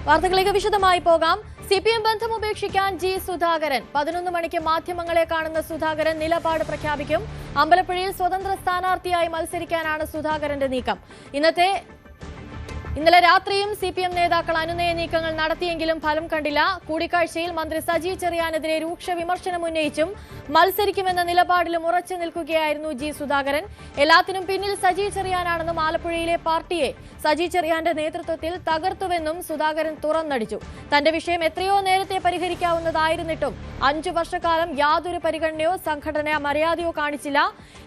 വാർത്തകളിലേക്ക് വിശദമായി പോകാം. സിപിഎം ബന്ധം ഉപേക്ഷിക്കാൻ ജി സുധാകരൻ 11 മണിക്ക് മാധ്യമങ്ങളെ കാണുന്ന സുധാകരൻ നിലപാട് പ്രഖ്യാപിക്കും. അമ്പലപ്പുഴയിൽ സ്വതന്ത്ര സ്ഥാനാർത്ഥിയായി മത്സരിക്കാനാണ് സുധാകരന്റെ നീക്കം. ഇന്നലെ രാത്രിയും സിപിഎം നേതാക്കൾ അനുനയ നീക്കങ്ങൾ നടത്തിയെങ്കിലും ഫലം കണ്ടില്ല. കൂടിക്കാഴ്ചയിൽ മന്ത്രി സജി ചെറിയാനെതിരെ രൂക്ഷ വിമർശനം ഉന്നയിച്ചും മത്സരിക്കുമെന്ന നിലപാടിലും ഉറച്ചു നിൽക്കുകയായിരുന്നു ജി സുധാകരൻ. എല്ലാത്തിനും പിന്നിൽ സജി ചെറിയാനാണെന്നും ആലപ്പുഴയിലെ പാർട്ടിയെ സജി ചെറിയാന്റെ നേതൃത്വത്തിൽ തകർത്തുവെന്നും സുധാകരൻ തുറന്നടിച്ചു. തന്റെ വിഷയം എത്രയോ നേരത്തെ പരിഹരിക്കാവുന്നതായിരുന്നിട്ടും 5 വർഷക്കാലം യാതൊരു പരിഗണനയോ സംഘടനാ മര്യാദയോ കാണിച്ചില്ല.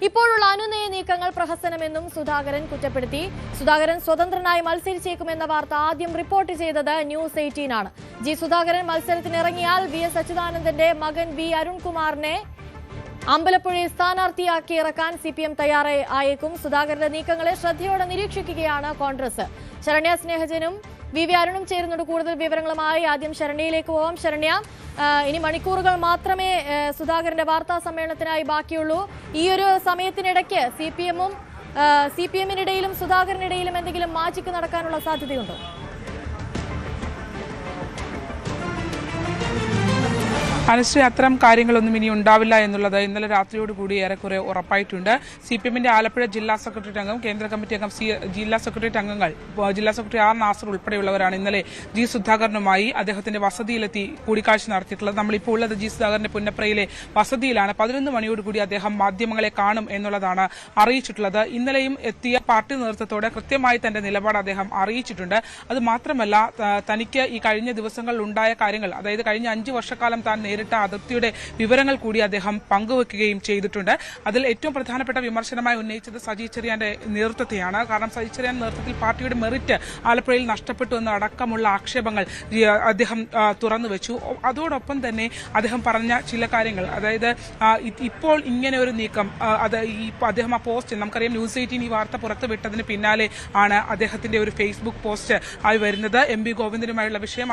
ഇപ്പോഴുള്ള അനുനയ നീക്കങ്ങൾ പ്രഹസനമെന്നും സുധാകരൻ കുറ്റപ്പെടുത്തി. സുധാകരൻ സ്വതന്ത്രനായി മത്സരിച്ചേക്കുമെന്ന വാർത്ത ആദ്യം റിപ്പോർട്ട് ചെയ്തത് ന്യൂസ് 18 ആണ്. ജി സുധാകരൻ മത്സരത്തിനിറങ്ങിയാൽ VS അച്യുതാനന്ദന്റെ മകൻ V അരുൺകുമാറിനെ അമ്പലപ്പുഴയിൽ സ്ഥാനാർത്ഥിയാക്കി ഇറക്കാൻ സിപിഎം തയ്യാറായേക്കും. സുധാകരന്റെ നീക്കങ്ങളെ ശ്രദ്ധയോടെ നിരീക്ഷിക്കുകയാണ് കോൺഗ്രസ്. ശരണ്യ സ്നേഹജനും VV അരുണും ചേരുന്നുണ്ട് കൂടുതൽ വിവരങ്ങളുമായി. ആദ്യം ശരണ്യയിലേക്ക് പോവാം. ശരണ്യ, ഇനി മണിക്കൂറുകൾ മാത്രമേ സുധാകരന്റെ വാർത്താ സമ്മേളനത്തിനായി ബാക്കിയുള്ളൂ. ഈ ഒരു സമയത്തിനിടയ്ക്ക് സിപിഎമ്മിനിടയിലും സുധാകരനിടയിലും എന്തെങ്കിലും മാജിക്ക് നടക്കാനുള്ള സാധ്യതയുണ്ടോ? അനുശ്രീ, അത്തരം കാര്യങ്ങളൊന്നും ഇനി ഉണ്ടാവില്ല എന്നുള്ളത് ഇന്നലെ രാത്രിയോടുകൂടി ഏറെക്കുറെ ഉറപ്പായിട്ടുണ്ട്. സിപിഎമ്മിന്റെ ആലപ്പുഴ ജില്ലാ സെക്രട്ടേറിയറ്റ് അംഗം, കേന്ദ്ര കമ്മിറ്റി അംഗം, ജില്ലാ സെക്രട്ടേറിയറ്റ് അംഗങ്ങൾ, ജില്ലാ സെക്രട്ടറി R നാസർ ഉൾപ്പെടെയുള്ളവരാണ് ഇന്നലെ ജി സുധാകരനുമായി അദ്ദേഹത്തിന്റെ വസതിയിലെത്തി കൂടിക്കാഴ്ച നടത്തിയിട്ടുള്ളത്. നമ്മളിപ്പോൾ ഉള്ളത് ജി സുധാകരന്റെ പുന്നപ്രയിലെ വസതിയിലാണ്. 11 മണിയോടുകൂടി അദ്ദേഹം മാധ്യമങ്ങളെ കാണും എന്നുള്ളതാണ് അറിയിച്ചിട്ടുള്ളത്. ഇന്നലെയും എത്തിയ പാർട്ടി നേതൃത്വത്തോടെ കൃത്യമായി തന്റെ നിലപാട് അദ്ദേഹം അറിയിച്ചിട്ടുണ്ട്. അത് മാത്രമല്ല, തനിക്ക് ഈ കഴിഞ്ഞ ദിവസങ്ങളിൽ ഉണ്ടായ കാര്യങ്ങൾ, അതായത് കഴിഞ്ഞ 5 വർഷക്കാലം താൻ നേരിട്ട അതിർത്തിയുടെ വിവരങ്ങൾ കൂടി അദ്ദേഹം പങ്കുവെക്കുകയും ചെയ്തിട്ടുണ്ട്. അതിൽ ഏറ്റവും പ്രധാനപ്പെട്ട വിമർശനമായി ഉന്നയിച്ചത് സജി ചെറിയാന്റെ നേതൃത്വത്തെയാണ്. കാരണം സജി ചെറിയാൻ നേതൃത്വത്തിൽ പാർട്ടിയുടെ മെറിറ്റ് ആലപ്പുഴയിൽ നഷ്ടപ്പെട്ടു എന്നടക്കമുള്ള ആക്ഷേപങ്ങൾ അദ്ദേഹം തുറന്നുവെച്ചു. അതോടൊപ്പം തന്നെ അദ്ദേഹം പറഞ്ഞ ചില കാര്യങ്ങൾ, അതായത് ഇപ്പോൾ ഇങ്ങനെ ഒരു നീക്കം, അദ്ദേഹം ആ പോസ്റ്റ്, നമുക്കറിയാം ന്യൂസ് 18 ഈ വാർത്ത പുറത്തുവിട്ടതിന് പിന്നാലെ ആണ് അദ്ദേഹത്തിന്റെ ഒരു ഫേസ്ബുക്ക് പോസ്റ്റ് ആയി വരുന്നത്. MB ഗോവിന്ദനുമായുള്ള വിഷയം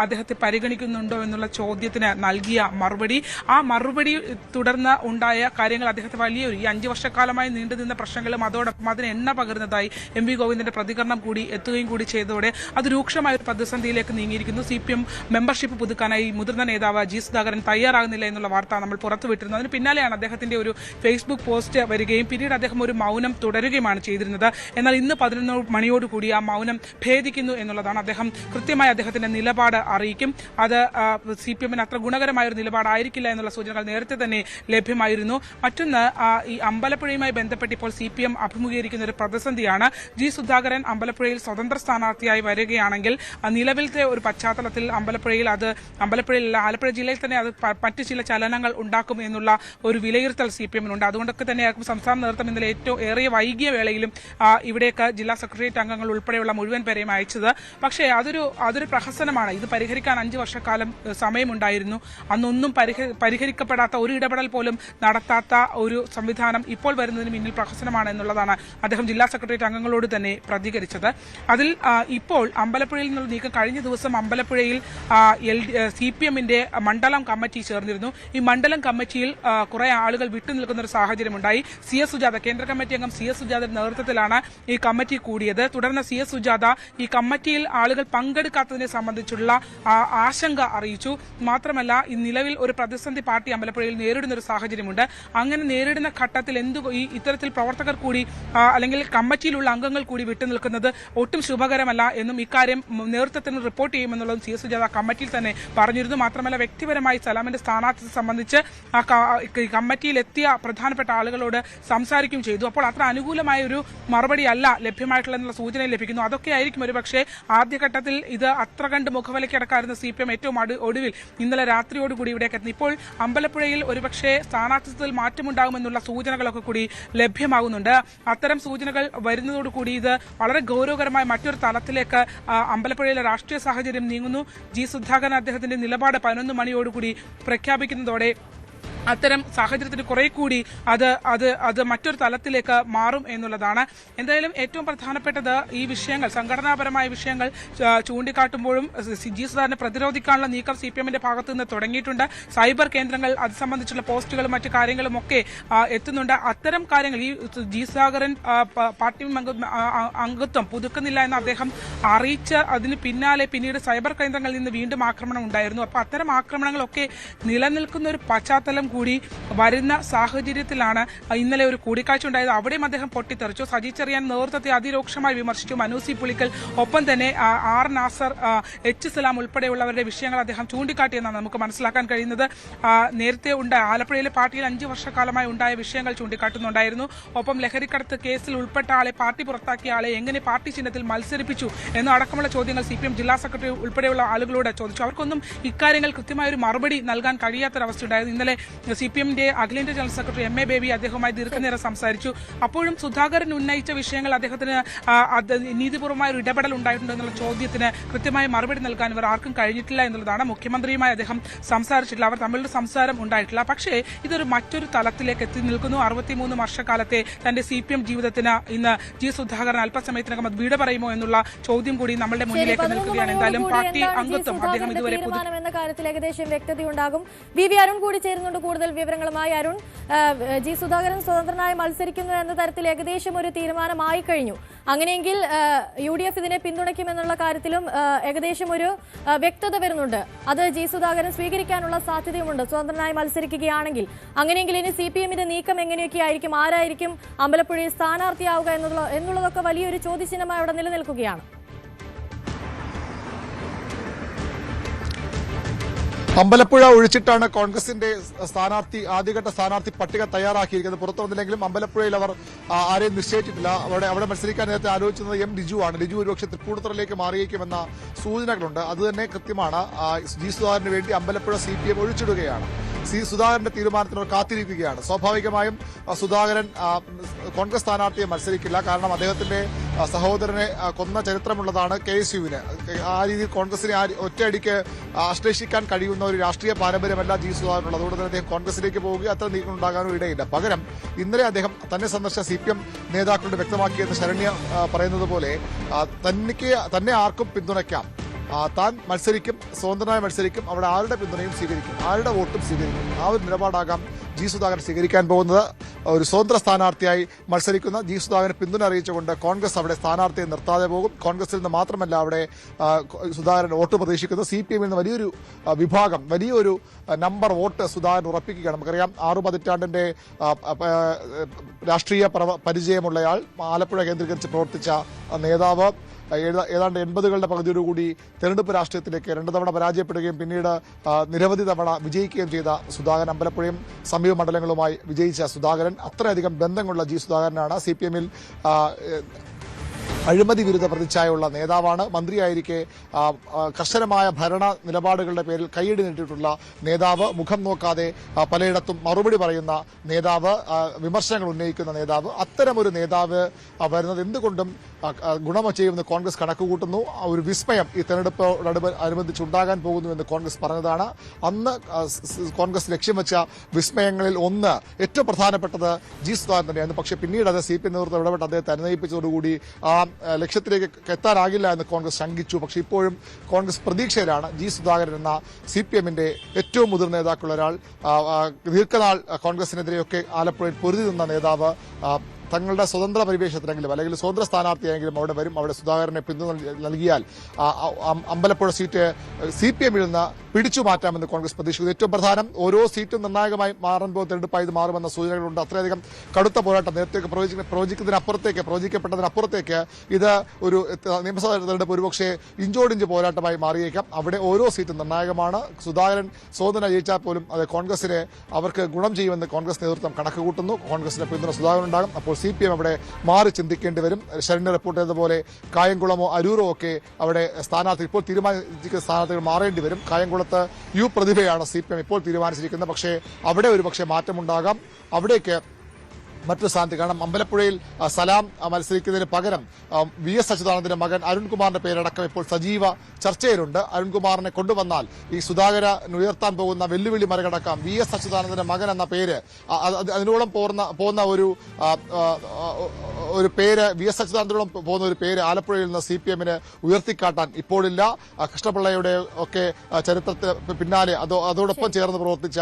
അദ്ദേഹത്തെ പരിഗണിക്കുന്നുണ്ടോ എന്നുള്ള ചോദ്യത്തിന് നൽകിയ മറുപടി, ആ മറുപടി തുടർന്ന് ഉണ്ടായ കാര്യങ്ങൾ അദ്ദേഹത്തെ വലിയൊരു ഈ 5 വർഷക്കാലമായി നീണ്ടുനിന്ന പ്രശ്നങ്ങളും അതോടൊപ്പം അതിന് എണ്ണ പകരുന്നതായി MB ഗോവിന്ദന്റെ പ്രതികരണം കൂടി എത്തുകയും കൂടി ചെയ്തതോടെ അത് രൂക്ഷമായ ഒരു പ്രതിസന്ധിയിലേക്ക് നീങ്ങിയിരിക്കുന്നു. CPM മെമ്പർഷിപ്പ് പുതുക്കാനായി മുതിർന്ന നേതാവ് ജി സുധാകരൻ തയ്യാറാകുന്നില്ല എന്നുള്ള വാർത്ത നമ്മൾ പുറത്തുവിട്ടിരുന്നു. അതിന് പിന്നാലെയാണ് അദ്ദേഹത്തിന്റെ ഒരു ഫേസ്ബുക്ക് പോസ്റ്റ് വരികയും പിന്നീട് അദ്ദേഹം ഒരു മൗനം തുടരുകയുമാണ് ചെയ്തിരുന്നത്. എന്നാൽ ഇന്ന് 11 മണിയോടുകൂടി ആ മൗനം ഭേദിക്കുന്നു എന്നുള്ളതാണ്. അദ്ദേഹം കൃത്യമായി അദ്ദേഹത്തിന്റെ നിലപാട് അറിയിക്കും. അത് CPM അത്ര ഗുണകരമായ ഒരു നിലപാടായിരിക്കില്ല എന്നുള്ള സൂചനകൾ നേരത്തെ തന്നെ ലഭ്യമായിരുന്നു. മറ്റൊന്ന്, ഈ അമ്പലപ്പുഴയുമായി ബന്ധപ്പെട്ട് ഇപ്പോൾ CPM അഭിമുഖീകരിക്കുന്ന ഒരു പ്രതിസന്ധിയാണ്. ജി സുധാകരൻ അമ്പലപ്പുഴയിൽ സ്വതന്ത്ര സ്ഥാനാർത്ഥിയായി വരികയാണെങ്കിൽ നിലവിലത്തെ ഒരു പശ്ചാത്തലത്തിൽ അമ്പലപ്പുഴയിലല്ല ആലപ്പുഴ ജില്ലയിൽ തന്നെ അത് മറ്റു ചില ചലനങ്ങൾ ഉണ്ടാക്കും എന്നുള്ള ഒരു വിലയിരുത്തൽ CPMനുണ്ട്. അതുകൊണ്ടൊക്കെ തന്നെയായിരിക്കും സംസ്ഥാന നേതൃത്വം ഇന്നലെ ഏറ്റവും ഏറെ വൈകിയ വേളയിലും ഇവിടേക്ക് ജില്ലാ സെക്രട്ടേറിയറ്റ് അംഗങ്ങൾ ഉൾപ്പെടെയുള്ള മുഴുവൻ പേരെയും അയച്ചത്. പക്ഷേ അതൊരു പ്രഹസനമാണ്. ഇത് പരിഹരിക്കാൻ 5 വർഷക്കാലം സമയമുണ്ടായിരുന്നു. അന്നൊന്നും പരിഹരിക്കപ്പെടാത്ത ഒരു ഇടപെടൽ പോലും നടത്താത്ത ഒരു സംവിധാനം ഇപ്പോൾ വരുന്നതിന് പിന്നിൽ പ്രഹസനമാണ് എന്നുള്ളതാണ് അദ്ദേഹം ജില്ലാ സെക്രട്ടേറിയറ്റ് അംഗങ്ങളോട് തന്നെ പ്രതികരിച്ചത്. അതിൽ ഇപ്പോൾ അമ്പലപ്പുഴയിൽ നിന്നുള്ള നീക്കം, കഴിഞ്ഞ ദിവസം അമ്പലപ്പുഴയിൽ CPMന്റെ മണ്ഡലം കമ്മിറ്റി ചേർന്നിരുന്നു. ഈ മണ്ഡലം കമ്മിറ്റിയിൽ കുറെ ആളുകൾ വിട്ടുനിൽക്കുന്ന ഒരു സാഹചര്യമുണ്ടായി. CS സുജാത, കേന്ദ്ര കമ്മിറ്റി അംഗം CS സുജാതയുടെ നേതൃത്വത്തിലാണ് ഈ കമ്മിറ്റി കൂടിയത്. തുടർന്ന് CS സുജാത ഈ കമ്മിറ്റിയിൽ ആളുകൾ പങ്കെടുക്കാത്തതിനെ സംബന്ധിച്ചുള്ള ആശങ്ക അറിയിച്ചു. മാത്രമല്ല, ഈ നിലവിൽ ഒരു പ്രതിസന്ധി പാർട്ടി അമ്പലപ്പുഴയിൽ നേരിടുന്ന ഒരു സാഹചര്യമുണ്ട്. അങ്ങനെ നേരിടുന്ന ഘട്ടത്തിൽ ഇത്തരത്തിൽ പ്രവർത്തകർ കൂടി അല്ലെങ്കിൽ കമ്മിറ്റിയിലുള്ള അംഗങ്ങൾ കൂടി വിട്ടുനിൽക്കുന്നത് ഒട്ടും ശുഭകരമല്ല എന്നും ഇക്കാര്യം നേതൃത്വത്തിന് റിപ്പോർട്ട് ചെയ്യുമെന്നുള്ളതും CS സുജാത കമ്മിറ്റിയിൽ തന്നെ പറഞ്ഞിരുന്നു. മാത്രമല്ല, വ്യക്തിപരമായി സലാമിന്റെ സ്ഥാനാർത്ഥിത്വത്തെ സംബന്ധിച്ച് കമ്മിറ്റിയിൽ എത്തിയ പ്രധാനപ്പെട്ട ആളുകളോട് സംസാരിക്കുകയും ചെയ്തു. അപ്പോൾ അത്ര അനുകൂലമായ ഒരു മറുപടി അല്ല ലഭ്യമായിട്ടുള്ള സൂചന ലഭിക്കുന്നു. അതൊക്കെ ആയിരിക്കും ഒരുപക്ഷെ ആദ്യഘട്ടത്തിൽ ഇത് അത്ര കണ്ട് മുഖവിലയ്ക്കടക്കായിരുന്ന CPM ഏറ്റവും ഒടുവിൽ ഇന്നലെ രാത്രിയോടുകൂടി ഇവിടേക്ക് എത്തുന്നു. ഇപ്പോൾ അമ്പലപ്പുഴയിൽ ഒരുപക്ഷെ സ്ഥാനാർത്ഥിത്വത്തിൽ മാറ്റമുണ്ടാകുമെന്നുള്ള സൂചനകളൊക്കെ കൂടി ലഭ്യമാകുന്നുണ്ട്. അത്തരം സൂചനകൾ വരുന്നതോടുകൂടി ഇത് വളരെ ഗൗരവകരമായ മറ്റൊരു തലത്തിലേക്ക് അമ്പലപ്പുഴയിലെ രാഷ്ട്രീയ സാഹചര്യം നീങ്ങുന്നു. ജി സുധാകരൻ അദ്ദേഹത്തിന്റെ നിലപാട് 11 മണിയോടുകൂടി പ്രഖ്യാപിക്കുന്നതോടെ അത്തരം സാഹചര്യത്തിന് കുറെ കൂടി അത് മറ്റൊരു തലത്തിലേക്ക് മാറും എന്നുള്ളതാണ്. എന്തായാലും ഏറ്റവും പ്രധാനപ്പെട്ടത് ഈ വിഷയങ്ങൾ, സംഘടനാപരമായ വിഷയങ്ങൾ ചൂണ്ടിക്കാട്ടുമ്പോഴും ജി സുധാകരനെ പ്രതിരോധിക്കാനുള്ള നീക്കം CPM-ന്റെ ഭാഗത്തു നിന്ന് തുടങ്ങിയിട്ടുണ്ട്. സൈബർ കേന്ദ്രങ്ങൾ, അത് സംബന്ധിച്ചുള്ള പോസ്റ്റുകളും മറ്റു കാര്യങ്ങളും ഒക്കെ എത്തുന്നുണ്ട്. അത്തരം കാര്യങ്ങൾ ഈ ജി സുധാകരൻ പാർട്ടി അംഗത്വം പുതുക്കുന്നില്ല എന്ന് അദ്ദേഹം അറിയിച്ച് അതിന് പിന്നാലെ പിന്നീട് സൈബർ കേന്ദ്രങ്ങളിൽ നിന്ന് വീണ്ടും ആക്രമണം ഉണ്ടായിരുന്നു. അപ്പോൾ അത്തരം ആക്രമണങ്ങളൊക്കെ നിലനിൽക്കുന്ന ഒരു പശ്ചാത്തലം കൂടി വരുന്ന സാഹചര്യത്തിലാണ് ഇന്നലെ ഒരു കൂടിക്കാഴ്ച ഉണ്ടായത്. അവിടെയും അദ്ദേഹം പൊട്ടിത്തെറിച്ചു. സജി ചെറിയാൻ നേതൃത്വത്തെ അതിരൂക്ഷമായി വിമർശിച്ചു. മനു സി പുളിക്കൽ, ഒപ്പം തന്നെ ആർ നാസർ, എച്ച് സലാം ഉൾപ്പെടെയുള്ളവരുടെ വിഷയങ്ങൾ അദ്ദേഹം ചൂണ്ടിക്കാട്ടിയെന്നാണ് നമുക്ക് മനസ്സിലാക്കാൻ കഴിയുന്നത്. നേരത്തെ ആലപ്പുഴയിലെ പാർട്ടിയിൽ 5 വർഷക്കാലമായി ഉണ്ടായ വിഷയങ്ങൾ ചൂണ്ടിക്കാട്ടുന്നുണ്ടായിരുന്നു. ഒപ്പം ലഹരിക്കടത്ത് കേസിൽ ഉൾപ്പെട്ട ആളെ, പാർട്ടി പുറത്താക്കിയ ആളെ എങ്ങനെ പാർട്ടി ചിഹ്നത്തിൽ മത്സരിപ്പിച്ചു എന്നടക്കമുള്ള ചോദ്യങ്ങൾ CPM ജില്ലാ സെക്രട്ടറി ഉൾപ്പെടെയുള്ള ആളുകളോട് ചോദിച്ചു. അവർക്കൊന്നും ഇക്കാര്യങ്ങൾ കൃത്യമായ ഒരു മറുപടി നൽകാൻ കഴിയാത്തൊരവസ്ഥയുണ്ടായിരുന്നു. ഇന്നലെ CPM-ന്റെ അഖിലേന്ത്യാ ജനറൽ സെക്രട്ടറി MA ബേബി അദ്ദേഹവുമായി ദീർഘനേരം സംസാരിച്ചു. അപ്പോഴും സുധാകരൻ ഉന്നയിച്ച വിഷയങ്ങൾ അദ്ദേഹത്തിന് നീതിപൂർവമായ ഒരു ഇടപെടൽ ഉണ്ടായിട്ടുണ്ട് എന്നുള്ള ചോദ്യത്തിന് കൃത്യമായ മറുപടി നൽകാൻ ഇവർ ആർക്കും കഴിഞ്ഞിട്ടില്ല എന്നുള്ളതാണ്. മുഖ്യമന്ത്രിയുമായി അദ്ദേഹം സംസാരിച്ചിട്ടില്ല, അവർ തമ്മിലുള്ള സംസാരം ഉണ്ടായിട്ടില്ല. പക്ഷേ ഇതൊരു മറ്റൊരു തലത്തിലേക്ക് എത്തി നിൽക്കുന്നു. 63 വർഷക്കാലത്തെ തന്റെ CPM ജീവിതത്തിന് ഇന്ന് ജി സുധാകരൻ അല്പസമയത്തിനകം അത് വീട് പറയുമോ എന്നുള്ള ചോദ്യം കൂടി നമ്മളുടെ മുന്നിലേക്ക് നിൽക്കുകയാണ്. എന്തായാലും പാർട്ടി അംഗത്വം അദ്ദേഹം ഇതുവരെ എന്ന കാര്യത്തിൽ ഏകദേശം വ്യക്തതയുണ്ടാകും. VV അരുൺ കൂടി ചേരുന്നുണ്ട് കൂടുതൽ വിവരങ്ങളുമായി. അരുൺ, ജി സുധാകരൻ സ്വതന്ത്രനായി മത്സരിക്കുന്നു എന്ന തരത്തിൽ ഏകദേശം ഒരു തീരുമാനമായി കഴിഞ്ഞു. അങ്ങനെയെങ്കിൽ UDF ഇതിനെ പിന്തുണയ്ക്കുമെന്നുള്ള കാര്യത്തിലും ഏകദേശം ഒരു വ്യക്തത വരുന്നുണ്ട്. അത് ജി സുധാകരൻ സ്വീകരിക്കാനുള്ള സാധ്യതയുമുണ്ട് സ്വതന്ത്രനായി മത്സരിക്കുകയാണെങ്കിൽ. അങ്ങനെയെങ്കിൽ ഇനി CPM-ന്റെ നീക്കം എങ്ങനെയൊക്കെ ആയിരിക്കും, ആരായിരിക്കും അമ്പലപ്പുഴയിൽ സ്ഥാനാർത്ഥിയാവുക എന്നുള്ളതൊക്കെ വലിയൊരു ചോദ്യചിഹ്നമായി അവിടെ നിലനിൽക്കുകയാണ്. അമ്പലപ്പുഴ ഒഴിച്ചിട്ടാണ് കോൺഗ്രസിന്റെ ആദ്യഘട്ട സ്ഥാനാർത്ഥി പട്ടിക തയ്യാറാക്കിയിരിക്കുന്നത്. പുറത്തു വന്നില്ലെങ്കിലും അമ്പലപ്പുഴയിൽ അവർ ആരെയും നിശ്ചയിച്ചിട്ടില്ല. അവിടെ മത്സരിക്കാൻ നേരത്തെ ആലോചിച്ചത് ലിജു ആണ്. ലിജു ഒരുപക്ഷെ തൃപ്പൂണിത്തുറയിലേക്ക് മാറിയേക്കുമെന്ന സൂചനകളുണ്ട്. അതുതന്നെ കൃത്യമാണ്. ജി സുധാകരന് വേണ്ടി അമ്പലപ്പുഴ CPM ഒഴിച്ചിടുകയാണ്. സുധാകരന്റെ തീരുമാനത്തിന് കാത്തിരിക്കുകയാണ്. സ്വാഭാവികമായും സുധാകരൻ കോൺഗ്രസ് സ്ഥാനാർത്ഥിയെ മത്സരിക്കില്ല. കാരണം അദ്ദേഹത്തിന്റെ സഹോദരനെ കൊന്ന ചരിത്രമുള്ളതാണ് KSU-വിന്. ആ രീതിയിൽ കോൺഗ്രസിനെ ഒറ്റയടിക്ക് ആശ്ലേഷിക്കാൻ കഴിയുന്ന ഒരു രാഷ്ട്രീയ പാരമ്പര്യമല്ല ജി സുധാകരനുള്ളത്. അതുകൊണ്ട് തന്നെ അദ്ദേഹം കോൺഗ്രസിലേക്ക് പോവുകയും അത്ര നീക്കം ഉണ്ടാകാനും ഇടയില്ല. പകരം ഇന്നലെ അദ്ദേഹം തന്നെ സന്ദർശിച്ച CPM നേതാക്കളോട് വ്യക്തമാക്കിയെന്ന് ശരണ്യ പറയുന്നത് പോലെ തന്നെ ആർക്കും പിന്തുണയ്ക്കാം, താൻ മത്സരിക്കും, സ്വതന്ത്രനായി മത്സരിക്കും, അവിടെ ആരുടെ പിന്തുണയും സ്വീകരിക്കും, ആരുടെ വോട്ടും സ്വീകരിക്കും. ആ ഒരു നിലപാടാകാം ജി സുധാകരൻ സ്വീകരിക്കാൻ പോകുന്നത്. ഒരു സ്വതന്ത്ര സ്ഥാനാർത്ഥിയായി മത്സരിക്കുന്ന ജി സുധാകരൻ പിന്തുണ അറിയിച്ചുകൊണ്ട് കോൺഗ്രസ് അവിടെ സ്ഥാനാർത്ഥിയെ നിർത്താതെ പോകും. കോൺഗ്രസിൽ നിന്ന് മാത്രമല്ല അവിടെ സുധാകരൻ വോട്ട് പ്രതീക്ഷിക്കുന്നത് CPM-ൽ നിന്ന് വലിയൊരു വിഭാഗം, വലിയൊരു നമ്പർ വോട്ട് സുധാകരൻ ഉറപ്പിക്കുകയാണ്. നമുക്കറിയാം 6 പതിറ്റാണ്ടിന്റെ രാഷ്ട്രീയ പരിചയമുള്ളയാൾ, ആലപ്പുഴ കേന്ദ്രീകരിച്ച് പ്രവർത്തിച്ച നേതാവ്, ഏതാണ്ട് 80കളുടെ പകുതിയോടുകൂടി തെരഞ്ഞെടുപ്പ് രാഷ്ട്രീയത്തിലേക്ക് 2 തവണ പരാജയപ്പെടുകയും പിന്നീട് നിരവധി തവണ വിജയിക്കുകയും ചെയ്ത സുധാകരൻ, അമ്പലപ്പുഴയും സമീപ മണ്ഡലങ്ങളുമായി വിജയിച്ച സുധാകരൻ, അത്രയധികം ബന്ധങ്ങളുള്ള ജി സുധാകരനാണ്. CPM-ൽ അഴിമതി വിരുദ്ധ പ്രതിച്ഛായുള്ള നേതാവാണ്. മന്ത്രിയായിരിക്കെ കർശനമായ ഭരണ നിലപാടുകളുടെ പേരിൽ കൈയടി നേടിയിട്ടുള്ള നേതാവ്, മുഖം നോക്കാതെ പലയിടത്തും മറുപടി പറയുന്ന നേതാവ്, വിമർശനങ്ങൾ ഉന്നയിക്കുന്ന നേതാവ്. അത്തരമൊരു നേതാവ് വരുന്നത് എന്തുകൊണ്ടും ഗുണം ചെയ്യുമെന്ന് കോൺഗ്രസ് കണക്കുകൂട്ടുന്നു. ഒരു വിസ്മയം ഈ തെരഞ്ഞെടുപ്പോടനുബന്ധിച്ചുണ്ടാകാൻ പോകുന്നുവെന്ന് കോൺഗ്രസ് പറഞ്ഞതാണ്. അന്ന് കോൺഗ്രസ് ലക്ഷ്യം വെച്ച വിസ്മയങ്ങളിൽ ഒന്ന്, ഏറ്റവും പ്രധാനപ്പെട്ടത് ജി സുധാകരൻ തന്നെയായിരുന്നു. പക്ഷേ പിന്നീട് അത് CPM നേതൃത്വം ഇടപെട്ട് അദ്ദേഹത്തെ അനുനയിപ്പിച്ചതോടുകൂടി ആ ലക്ഷ്യത്തിലേക്ക് എത്താനാകില്ല എന്ന് കോൺഗ്രസ് ശങ്കിച്ചു. പക്ഷേ ഇപ്പോഴും കോൺഗ്രസ് പ്രതീക്ഷയിലാണ്. ജി സുധാകരൻ എന്ന CPM-ന്റെ ഏറ്റവും മുതിർന്ന നേതാക്കളുള്ള ഒരാൾ, ദീർഘനാൾ കോൺഗ്രസിനെതിരെയൊക്കെ ആലപ്പുഴയിൽ പൊരുതി നിന്ന നേതാവ്, തങ്ങളുടെ സ്വതന്ത്ര പരിവേഷത്തിലെങ്കിലും അല്ലെങ്കിൽ സ്വതന്ത്ര സ്ഥാനാർത്ഥിയായെങ്കിലും അവിടെ വരും. അവിടെ സുധാകരനെ പിന്തുണ നൽകിയാൽ അമ്പലപ്പുഴ സീറ്റ് CPM-ൽ നിന്ന് പിടിച്ചു മാറ്റാമെന്ന് കോൺഗ്രസ് പ്രതീക്ഷിക്കുന്നു. ഏറ്റവും പ്രധാനം, ഓരോ സീറ്റും നിർണായകമായി മാറുമ്പോൾ തെരഞ്ഞെടുപ്പായി ഇത് മാറുമെന്ന സൂചനകളുണ്ട്. അത്രയധികം കടുത്ത പോരാട്ടം നേരത്തെ പ്രവചിക്കപ്പെട്ടതിനപ്പുറത്തേക്ക് ഇത് ഒരു നിയമസഭാ തെരഞ്ഞെടുപ്പ് ഒരുപക്ഷെ ഇഞ്ചോടിഞ്ച് പോരാട്ടമായി മാറിയേക്കാം. അവിടെ ഓരോ സീറ്റും നിർണായകമാണ്. സുധാകരൻ സ്വതന്ത്ര ജയിച്ചാൽ പോലും അത് കോൺഗ്രസിനെ അവർക്ക് ഗുണം ചെയ്യുമെന്ന് കോൺഗ്രസ് നേതൃത്വം കണക്ക് കൂട്ടുന്നു. കോൺഗ്രസിന്റെ പിന്തുണ സുധാകരൻ ഉണ്ടാകും. അപ്പോൾ CPM അവിടെ മാറി ചിന്തിക്കേണ്ടി വരും. ശരണ്യ റിപ്പോർട്ട് ചെയ്തതുപോലെ കായംകുളമോ അരൂരോ ഒക്കെ അവിടെ ഇപ്പോൾ തീരുമാനിച്ചിരിക്കുന്ന സ്ഥാനാർത്ഥികൾ മാറേണ്ടി വരും. കായംകുളത്ത് പ്രതിഭയാണ് CPM ഇപ്പോൾ തീരുമാനിച്ചിരിക്കുന്നത്. പക്ഷേ അവിടെ ഒരുപക്ഷെ മാറ്റമുണ്ടാകാം. അവിടേക്ക് മറ്റൊരു സ്ഥാനത്ത്. കാരണം അമ്പലപ്പുഴയിൽ സലാം മത്സരിക്കുന്നതിന് പകരം VS അച്യുതാനന്ദന്റെ മകൻ അരുൺകുമാറിന്റെ പേരടക്കം ഇപ്പോൾ സജീവ ചർച്ചയിലുണ്ട്. അരുൺകുമാറിനെ കൊണ്ടുവന്നാൽ ഈ സുധാകരൻ ഉയർത്താൻ പോകുന്ന വെല്ലുവിളി മറികടക്കാം. VS അച്യുതാനന്ദന്റെ മകൻ എന്ന പേര് അതിനോളം പോകുന്ന ഒരു പേര്, VS അച്യുതാനന്ദനോളം പോകുന്ന ഒരു പേര് ആലപ്പുഴയിൽ നിന്ന് CPM-ന് ഉയർത്തിക്കാട്ടാൻ ഇപ്പോഴില്ല. കൃഷ്ണപിള്ളയുടെ ഒക്കെ ചരിത്രത്തിന് പിന്നാലെ അതോടൊപ്പം ചേർന്ന് പ്രവർത്തിച്ച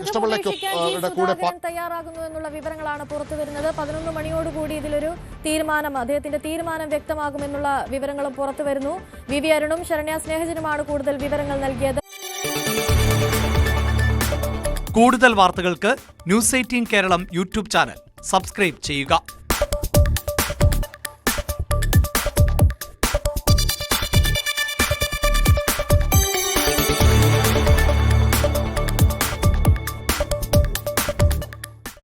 കൃഷ്ണപിള്ളയുടെ കൂടെ തയ്യാറാകുന്നു എന്നുള്ള വിവരങ്ങളാണ് പുറത്തുവരുന്നത്. 11 മണിയോടുകൂടി ഇതിലൊരു തീരുമാനം, അദ്ദേഹത്തിന്റെ തീരുമാനം വ്യക്തമാകുമെന്നുള്ള വിവരങ്ങളും പുറത്തുവരുന്നു. VV അരുണും ശരണ്യ സ്നേഹജനുമാണ് കൂടുതൽ വിവരങ്ങൾ നൽകിയത്. കൂടുതൽ വാർത്തകൾക്ക് News 18 Keralam YouTube channel subscribe ചെയ്യുക.